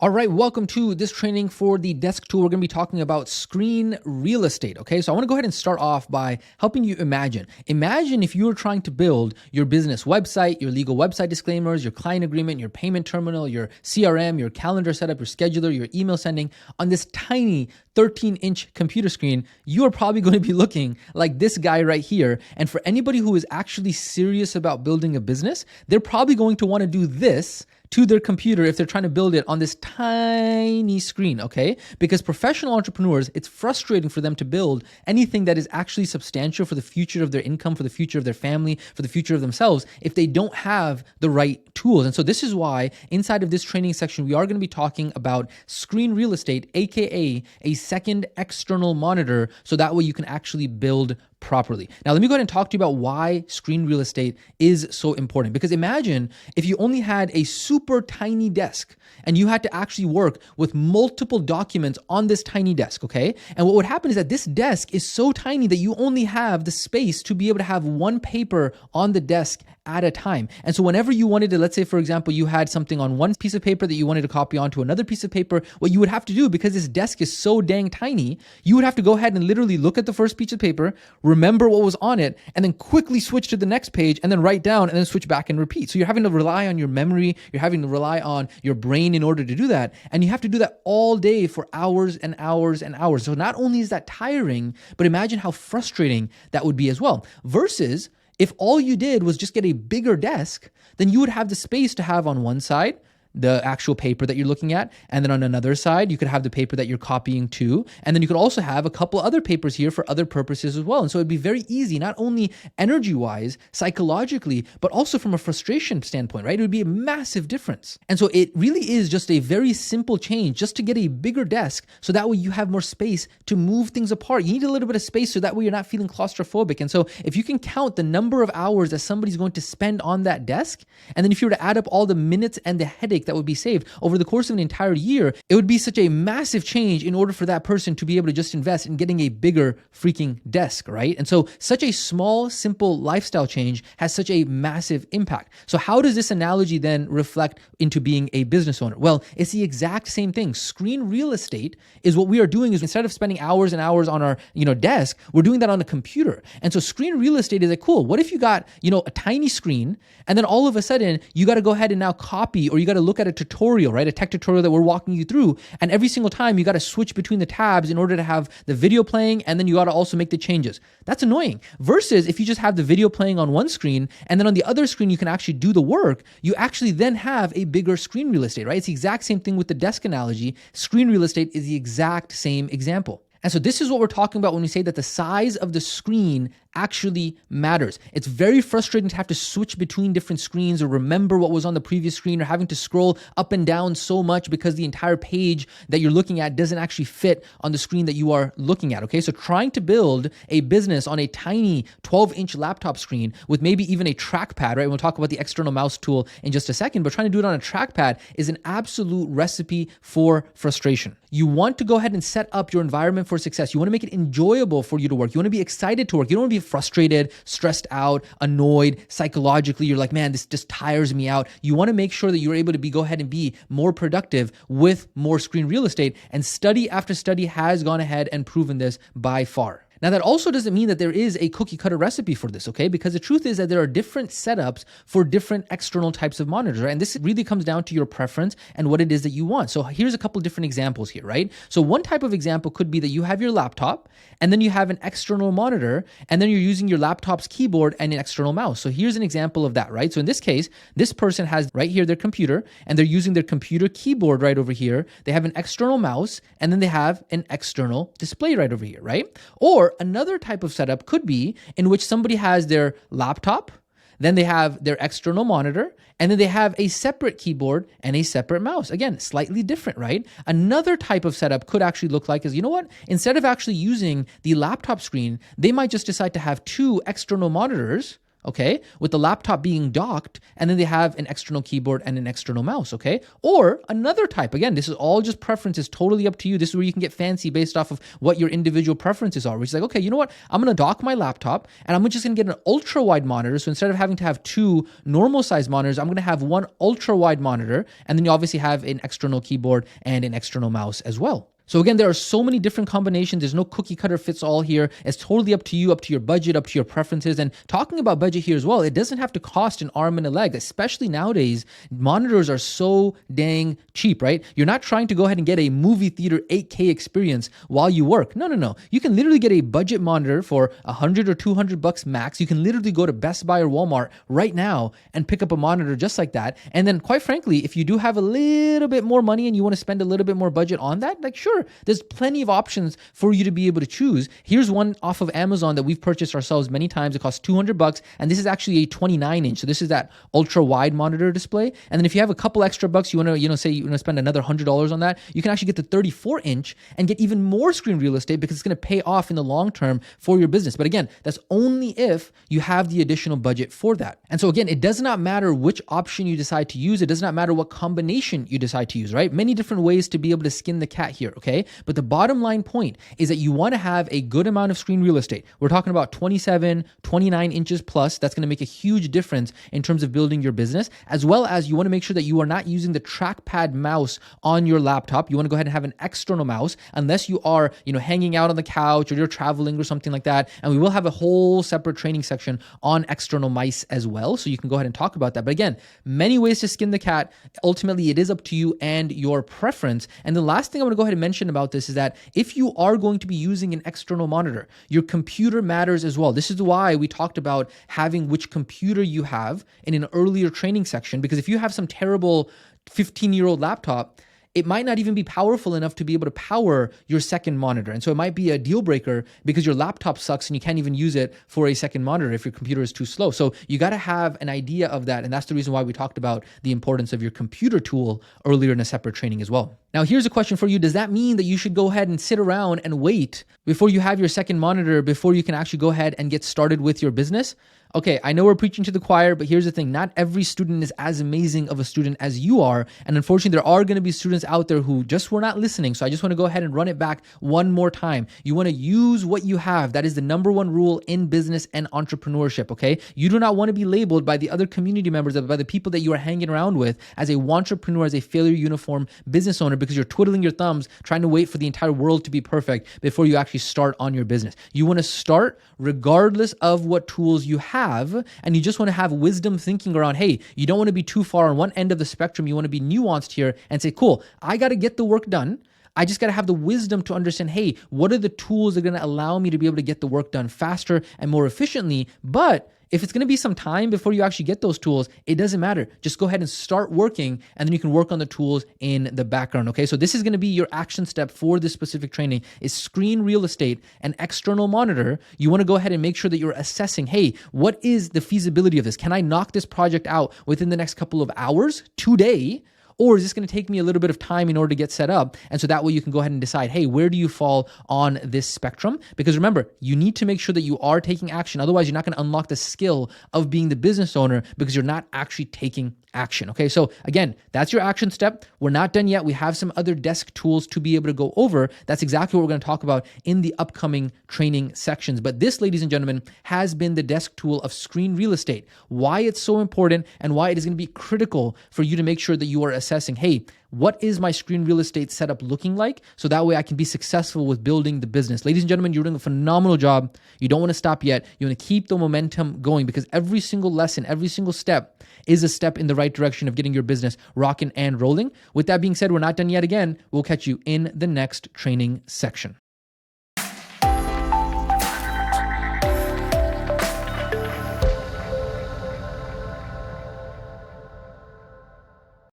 All right, welcome to this training for the desk tool. We're going to be talking about screen real estate, okay? So I want to go ahead and start off by helping you imagine. Imagine if you were trying to build your business website, your legal website disclaimers, your client agreement, your payment terminal, your CRM, your calendar setup, your scheduler, your email sending on this tiny 13-inch computer screen. You are probably going to be looking like this guy right here. And for anybody who is actually serious about building a business, they're probably going to want to do this to their computer if they're trying to build it on this tiny screen, okay? Because professional entrepreneurs, it's frustrating for them to build anything that is actually substantial for the future of their income, for the future of their family, for the future of themselves, if they don't have the right tools. And so this is why inside of this training section, we are going to be talking about screen real estate, aka a second external monitor, so that way you can actually build properly. Now, let me go ahead and talk to you about why screen real estate is so important. Because imagine if you only had a super tiny desk and you had to actually work with multiple documents on this tiny desk, okay? And what would happen is that this desk is so tiny that you only have the space to be able to have one paper on the desk at a time. And so whenever you wanted to, let's say, for example, you had something on one piece of paper that you wanted to copy onto another piece of paper, what you would have to do, because this desk is so dang tiny, you would have to go ahead and literally look at the first piece of paper, remember what was on it, and then quickly switch to the next page and then write down and then switch back and repeat. So you're having to rely on your memory, you're having to rely on your brain in order to do that. And you have to do that all day for hours and hours and hours. So not only is that tiring, but imagine how frustrating that would be as well. Versus if all you did was just get a bigger desk, then you would have the space to have on one side the actual paper that you're looking at. And then on another side, you could have the paper that you're copying to. And then you could also have a couple other papers here for other purposes as well. And so it'd be very easy, not only energy-wise, psychologically, but also from a frustration standpoint, right? It would be a massive difference. And so it really is just a very simple change just to get a bigger desk so that way you have more space to move things apart. You need a little bit of space so that way you're not feeling claustrophobic. And so if you can count the number of hours that somebody's going to spend on that desk, and then if you were to add up all the minutes and the headache that would be saved over the course of an entire year, it would be such a massive change in order for that person to be able to just invest in getting a bigger freaking desk, right? And so such a small, simple lifestyle change has such a massive impact. So how does this analogy then reflect into being a business owner? Well, it's the exact same thing. Screen real estate is what we are doing is instead of spending hours and hours on our, desk, we're doing that on a computer. And so screen real estate is like, cool, what if you got, a tiny screen and then all of a sudden you got to go ahead and now copy, or you got to look at a tutorial, right? A tech tutorial that we're walking you through. And every single time you got to switch between the tabs in order to have the video playing. And then you got to also make the changes. That's annoying. Versus if you just have the video playing on one screen and then on the other screen, you can actually do the work. You actually then have a bigger screen real estate, right? It's the exact same thing with the desk analogy. Screen real estate is the exact same example. And so this is what we're talking about when we say that the size of the screen actually matters. It's very frustrating to have to switch between different screens or remember what was on the previous screen, or having to scroll up and down so much because the entire page that you're looking at doesn't actually fit on the screen that you are looking at, okay? So trying to build a business on a tiny 12-inch laptop screen with maybe even a trackpad, right? We'll talk about the external mouse tool in just a second, but trying to do it on a trackpad is an absolute recipe for frustration. You want to go ahead and set up your environment for success. You want to make it enjoyable for you to work. You want to be excited to work. You don't want to be frustrated, stressed out, annoyed, psychologically. You're like, man, this just tires me out. You want to make sure that you're able to go ahead and be more productive with more screen real estate. And study after study has gone ahead and proven this by far. Now, that also doesn't mean that there is a cookie cutter recipe for this, okay? Because the truth is that there are different setups for different external types of monitors, right? And this really comes down to your preference and what it is that you want. So here's a couple different examples here, right? So one type of example could be that you have your laptop and then you have an external monitor and then you're using your laptop's keyboard and an external mouse. So here's an example of that, right? So in this case, this person has right here their computer and they're using their computer keyboard right over here. They have an external mouse and then they have an external display right over here, right? Or another type of setup could be in which somebody has their laptop, then they have their external monitor, and then they have a separate keyboard and a separate mouse. Again, slightly different, right? Another type of setup could actually look like is, instead of actually using the laptop screen, they might just decide to have two external monitors, okay, with the laptop being docked, and then they have an external keyboard and an external mouse, okay? Or another type. Again, this is all just preferences, totally up to you. This is where you can get fancy based off of what your individual preferences are, which is like, okay, you know what? I'm going to dock my laptop and I'm just going to get an ultra wide monitor. So instead of having to have two normal size monitors, I'm going to have one ultra wide monitor. And then you obviously have an external keyboard and an external mouse as well. So again, there are so many different combinations. There's no cookie cutter fits all here. It's totally up to you, up to your budget, up to your preferences. And talking about budget here as well, it doesn't have to cost an arm and a leg, especially nowadays. Monitors are so dang cheap, right? You're not trying to go ahead and get a movie theater 8K experience while you work. No. You can literally get a budget monitor for $100 or $200 max. You can literally go to Best Buy or Walmart right now and pick up a monitor just like that. And then quite frankly, if you do have a little bit more money and you want to spend a little bit more budget on that, like sure, there's plenty of options for you to be able to choose. Here's one off of Amazon that we've purchased ourselves many times. It costs $200, and this is actually a 29-inch. So this is that ultra wide monitor display. And then if you have a couple extra bucks, you want to say you want to spend another $100 on that, you can actually get the 34-inch and get even more screen real estate because it's going to pay off in the long term for your business. But again, that's only if you have the additional budget for that. And so again, it does not matter which option you decide to use. It does not matter what combination you decide to use, right? Many different ways to be able to skin the cat here, okay? But the bottom line point is that you want to have a good amount of screen real estate. We're talking about 27, 29 inches plus. That's going to make a huge difference in terms of building your business, as well as you want to make sure that you are not using the trackpad mouse on your laptop. You want to go ahead and have an external mouse unless you are, hanging out on the couch or you're traveling or something like that. And we will have a whole separate training section on external mice as well. So you can go ahead and talk about that. But again, many ways to skin the cat. Ultimately, it is up to you and your preference. And the last thing I want to go ahead and mention about this is that if you are going to be using an external monitor, your computer matters as well. This is why we talked about having which computer you have in an earlier training section, because if you have some terrible 15-year-old laptop, it might not even be powerful enough to be able to power your second monitor. And so it might be a deal breaker because your laptop sucks and you can't even use it for a second monitor if your computer is too slow. So you got to have an idea of that. And that's the reason why we talked about the importance of your computer tool earlier in a separate training as well. Now, here's a question for you. Does that mean that you should go ahead and sit around and wait before you have your second monitor before you can actually go ahead and get started with your business? Okay, I know we're preaching to the choir, but here's the thing. Not every student is as amazing of a student as you are. And unfortunately, there are going to be students out there who just were not listening. So I just want to go ahead and run it back one more time. You want to use what you have. That is the number one rule in business and entrepreneurship, okay? You do not want to be labeled by the other community members, by the people that you are hanging around with as a wantrepreneur, as a failure uniform business owner, because you're twiddling your thumbs trying to wait for the entire world to be perfect before you actually start on your business. You want to start regardless of what tools you have. And you just want to have wisdom thinking around, hey, you don't want to be too far on one end of the spectrum. You want to be nuanced here and say, cool, I got to get the work done. I just got to have the wisdom to understand, hey, what are the tools that are going to allow me to be able to get the work done faster and more efficiently? But if it's going to be some time before you actually get those tools, it doesn't matter. Just go ahead and start working, and then you can work on the tools in the background, okay? So this is going to be your action step for this specific training is screen real estate and external monitor. You want to go ahead and make sure that you're assessing, hey, what is the feasibility of this? Can I knock this project out within the next couple of hours, today? Or is this going to take me a little bit of time in order to get set up? And so that way you can go ahead and decide, hey, where do you fall on this spectrum? Because remember, you need to make sure that you are taking action. Otherwise, you're not going to unlock the skill of being the business owner because you're not actually taking action. Okay, so again, that's your action step. We're not done yet. We have some other desk tools to be able to go over. That's exactly what we're going to talk about in the upcoming training sections. But this, ladies and gentlemen, has been the desk tool of screen real estate. Why it's so important and why it is going to be critical for you to make sure that you are assessing, hey, what is my screen real estate setup looking like? So that way I can be successful with building the business. Ladies and gentlemen, you're doing a phenomenal job. You don't want to stop yet. You want to keep the momentum going because every single lesson, every single step is a step in the right direction of getting your business rocking and rolling. With that being said, we're not done yet. Again, we'll catch you in the next training section.